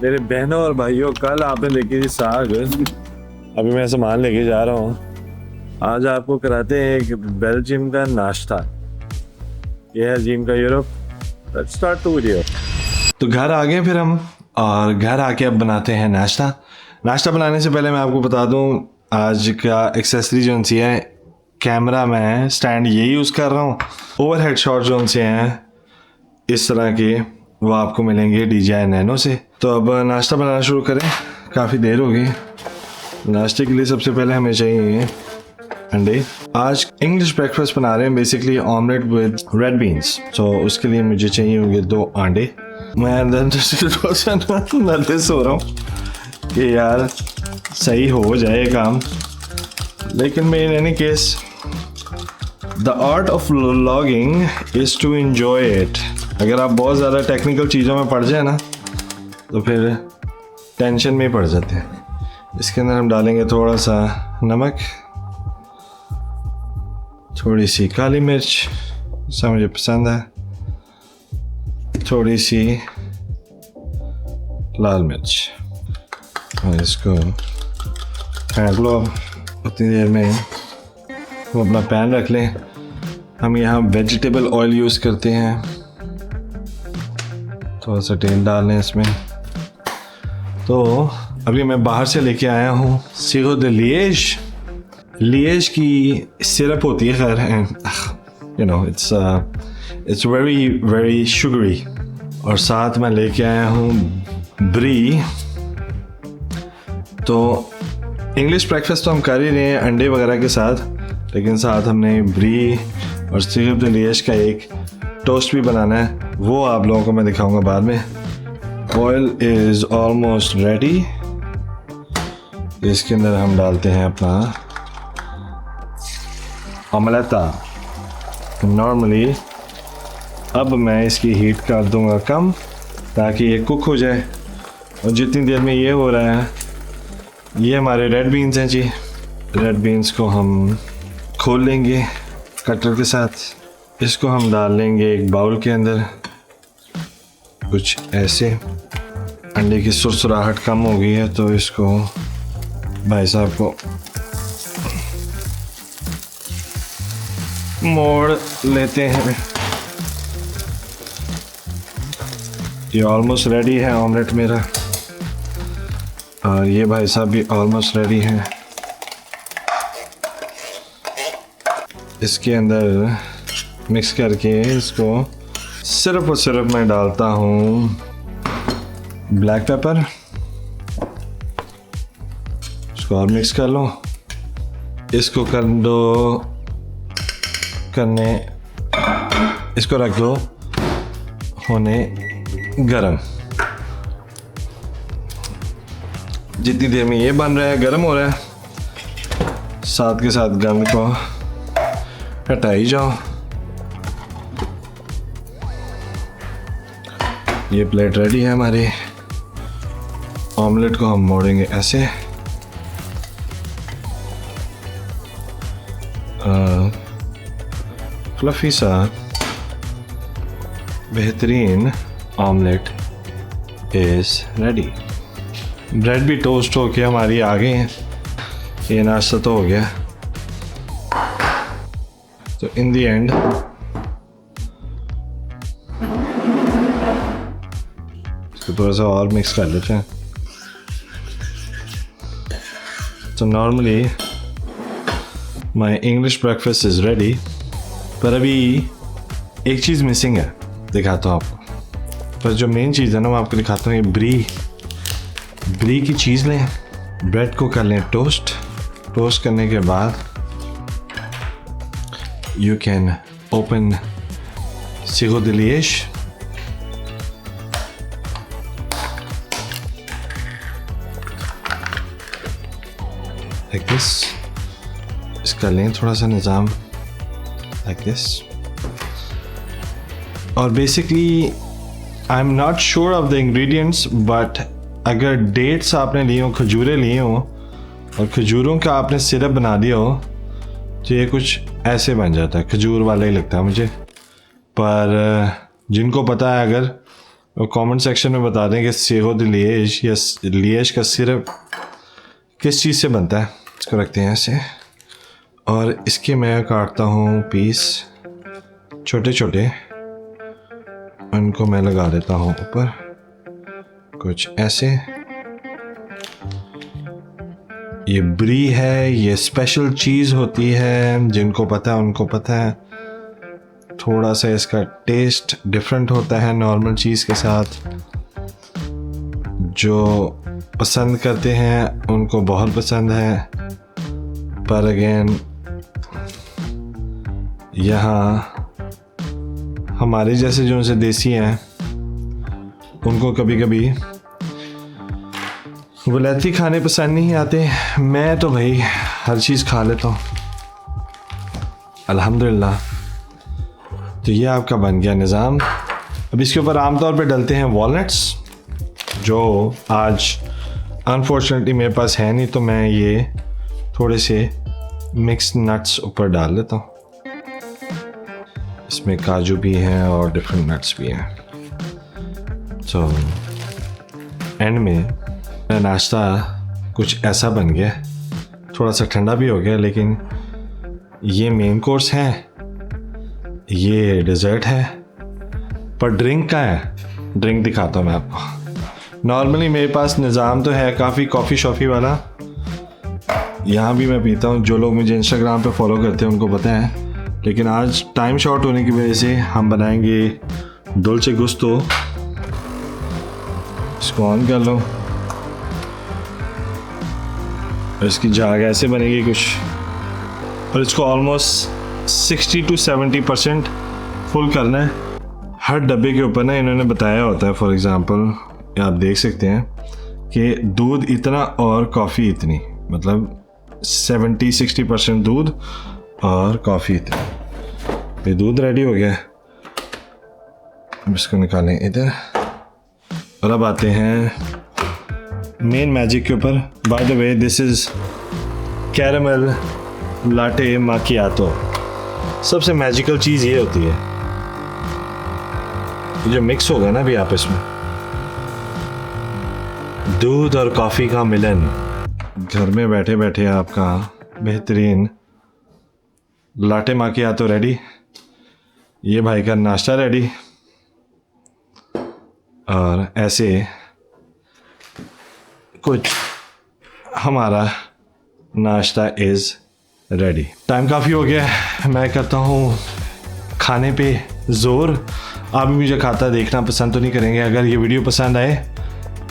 मेरे बहनों और भाइयों, कल आपने देखी थी साग, अभी मैं सामान लेके जा रहा हूँ। आज आपको कराते हैं एक बेल्जियम का नाश्ता। यह है जिम का Europe. Let's start the video. तो घर आ गए फिर हम, और घर आके अब बनाते हैं नाश्ता। नाश्ता बनाने से पहले मैं आपको बता दूं, आज का एक्सेसरी जो सी है, कैमरा मैं स्टैंड ये यूज़ कर रहा हूँ। ओवरहेड शॉट जो से हैं इस तरह के, वो आपको मिलेंगे DJI नैनो से। तो अब नाश्ता बनाना शुरू करें, काफ़ी देर हो गई। नाश्ते के लिए सबसे पहले हमें चाहिए अंडे। आज इंग्लिश ब्रेकफास्ट बना रहे हैं, basically omelette with red beans. तो उसके लिए मुझे चाहिए होंगे 2 अंडे। मैं अंदर सो रहा हूँ कि यार सही हो जाए काम, लेकिन मैं in any case the art of vlogging is to enjoy it. अगर आप बहुत ज़्यादा टेक्निकल चीज़ों में पड़ जाए ना, तो फिर टेंशन में ही पड़ जाते हैं। इसके अंदर हम डालेंगे थोड़ा सा नमक, थोड़ी सी काली मिर्च, जैसा मुझे पसंद है, थोड़ी सी लाल मिर्च, और इसको फेंट लो। उतनी देर में वो अपना पैन रख लें। हम यहाँ वेजिटेबल ऑयल यूज़ करते हैं। थोड़ा सा तेल डाल लें इसमें। तो अभी मैं बाहर से लेके आया हूँ सीरो de लिएज। लिएज की सिरप होती है, खैर you know it's very very sugary. और साथ मैं लेके आया हूँ ब्री। तो इंग्लिश ब्रेकफास्ट तो हम कर ही रहे हैं अंडे वगैरह के साथ, लेकिन साथ हमने ब्री और सीरो de लिएज का एक टोस्ट भी बनाना है। वो आप लोगों को मैं दिखाऊंगा बाद में। Oil is almost ready. इसके अंदर हम डालते हैं अपना ऑमलेटा। नॉर्मली अब मैं इसकी हीट कर दूंगा कम, ताकि ये कुक हो जाए। और जितनी देर में ये हो रहा है, ये हमारे रेड बीन्स हैं जी। रेड बीन्स को हम खोल लेंगे कटर के साथ। इसको हम डाल लेंगे एक बाउल के अंदर, कुछ ऐसे। अंडे की सुरसुराहट कम हो गई है, तो इसको भाई साहब को मोड़ लेते हैं। ये ऑलमोस्ट रेडी है ऑमलेट मेरा, और ये भाई साहब भी ऑलमोस्ट रेडी है। इसके अंदर मिक्स करके इसको सिर्फ और सिर्फ मैं डालता हूँ ब्लैक पेपर। इसको और मिक्स कर लो। इसको कर दो करने, इसको रख दो होने गरम। जितनी देर में ये बन रहा है, गरम हो रहा है, साथ के साथ गम को हटाई जाओ। ये प्लेट रेडी है हमारी। ऑमलेट को हम मोड़ेंगे ऐसे। फ्लफी सा बेहतरीन ऑमलेट इज़ रेडी। ब्रेड भी टोस्ट होके हमारी आ गई है। ये नाश्ता तो हो गया। तो इन दी एंड थोड़ा सा और मिक्स कर लेते हैं। तो normally my English breakfast is ready, पर अभी एक चीज़ मिसिंग है, दिखाता हूँ आपको। पर जो मेन चीज़ है ना, वो आपको दिखाता हूँ। ये ब्री की चीज़ लें, ब्रेड को कर लें टोस्ट। टोस्ट करने के बाद यू कैन ओपन सीरो de लिएज। Like this. इसका लें थोड़ा सा निज़ाम लाइक दिस। और basically I am not sure of the ingredients, but अगर डेट्स आपने लिए हो, खजूरें लिए हो, और खजूरों का आपने सिरप बना दिया हो, तो ये कुछ ऐसे बन जाता है। खजूर वाला ही लगता है मुझे, पर जिनको पता है अगर और कमेंट सेक्शन में बता दें कि सेहो द लिएज या लिएज का सिरप किस चीज़ से बनता है। इसको रखते हैं ऐसे और इसके मैं काटता हूँ पीस छोटे छोटे, उनको मैं लगा देता हूँ ऊपर कुछ ऐसे। ये ब्री है, ये स्पेशल चीज़ होती है, जिनको पता है उनको पता है। थोड़ा सा इसका टेस्ट डिफरेंट होता है नॉर्मल चीज़ के साथ। जो पसंद करते हैं उनको बहुत पसंद है, पर अगेन यहाँ हमारे जैसे जो उनसे देसी हैं उनको कभी कभी वलैती खाने पसंद नहीं आते। मैं तो भाई हर चीज़ खा लेता हूँ अल्हम्दुलिल्लाह। तो ये आपका बन गया निज़ाम। अब इसके ऊपर आमतौर पे डलते हैं वॉलनट्स, जो आज अनफॉर्चुनेटली मेरे पास है नहीं, तो मैं ये थोड़े से मिक्स नट्स ऊपर डाल लेता हूँ। इसमें काजू भी हैं और डिफरेंट नट्स भी हैं। तो एंड में मेरा नाश्ता कुछ ऐसा बन गया, थोड़ा सा ठंडा भी हो गया, लेकिन ये मेन कोर्स है, ये डेजर्ट है। पर ड्रिंक का है, ड्रिंक दिखाता हूँ मैं आपको। नॉर्मली मेरे पास निज़ाम तो है काफ़ी कॉफ़ी शॉफ़ी वाला, यहाँ भी मैं पीता हूँ। जो लोग मुझे इंस्टाग्राम पे फॉलो करते हैं उनको पता है, लेकिन आज टाइम शॉर्ट होने की वजह से हम बनाएंगे डोल्चे गुस्तो। इसको ऑन कर लो, इसकी जाग ऐसे बनेगी कुछ, और इसको ऑलमोस्ट 60 to 70% फुल करना है। हर डब्बे के ऊपर ना इन्होंने बताया होता है, फॉर एग्जांपल आप देख सकते हैं कि दूध इतना और कॉफ़ी इतनी, मतलब 70-60% दूध और कॉफ़ी इतनी। ये दूध रेडी हो गया, अब इसको निकालें इधर। और अब आते हैं मेन मैजिक के ऊपर। By the way this is caramel latte macchiato. सबसे मैजिकल चीज़ ये होती है, ये जो मिक्स होगा ना अभी आपस में, दूध और कॉफ़ी का मिलन। घर में बैठे बैठे आपका बेहतरीन लाटे माकियातो रेडी, ये भाई का नाश्ता रेडी, और ऐसे कुछ हमारा नाश्ता इज़ रेडी। टाइम काफ़ी हो गया है, मैं करता हूँ खाने पे ज़ोर। आप भी मुझे खाता देखना पसंद तो नहीं करेंगे। अगर ये वीडियो पसंद आए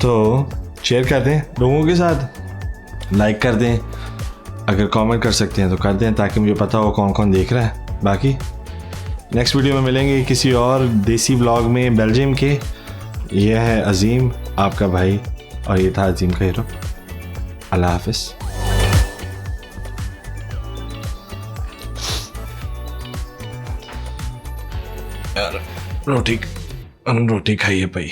तो शेयर कर दें लोगों के साथ, लाइक कर दें, अगर कमेंट कर सकते हैं तो कर दें, ताकि मुझे पता हो कौन कौन देख रहा है। बाकी नेक्स्ट वीडियो में मिलेंगे किसी और देसी व्लॉग में बेल्जियम के। यह है अजीम आपका भाई, और ये था अजीम का हीरो। अल्लाह हाफिज़। यार रोटी खाइए भाई।